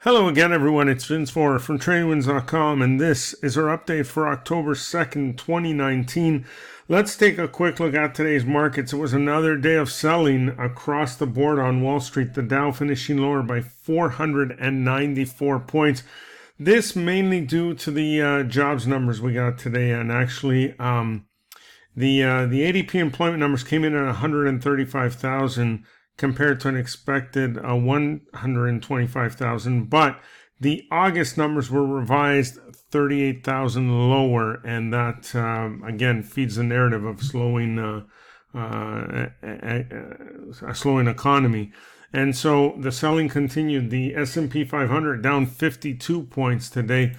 Hello again, everyone. It's Vince Forer from TradingWinds.com, and this is our update for October 2nd, 2019. Let's take a quick look at today's markets. It was another day of selling across the board on Wall Street. The Dow finishing lower by 494 points. This mainly due to the jobs numbers we got today, and actually the ADP employment numbers came in at 135,000. Compared to an expected 125,000, but the August numbers were revised 38,000 lower, and that again feeds the narrative of a slowing economy. And so the selling continued. The S&P 500 down 52 points today.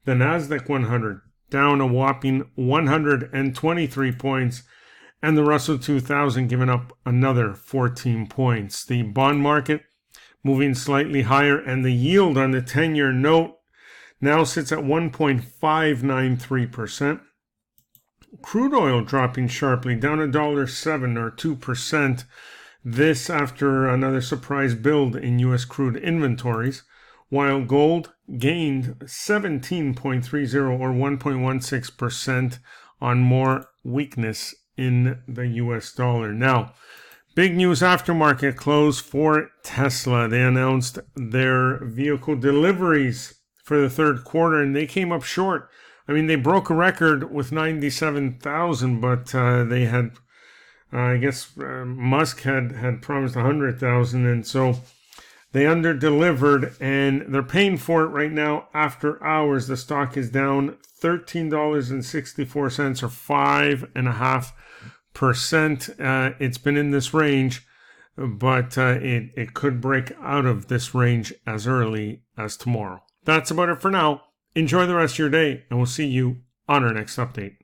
The NASDAQ 100 down a whopping 123 points. And the Russell 2000 giving up another 14 points. The bond market moving slightly higher, and the yield on the 10-year note now sits at 1.593%. Crude oil dropping sharply, down $1.07 or 2%. This after another surprise build in U.S. crude inventories, while gold gained 17.30 or 1.16% on more weakness in the US dollar. Now, big news aftermarket close for Tesla. They announced their vehicle deliveries for the third quarter, and they came up short. I mean, they broke a record with 97,000, but they had, Musk had promised 100,000, and so they under-delivered, and they're paying for it right now after hours. The stock is down $13.64 or 5.5%. It's been in this range, but it could break out of this range as early as tomorrow. That's about it for now. Enjoy the rest of your day, and we'll see you on our next update.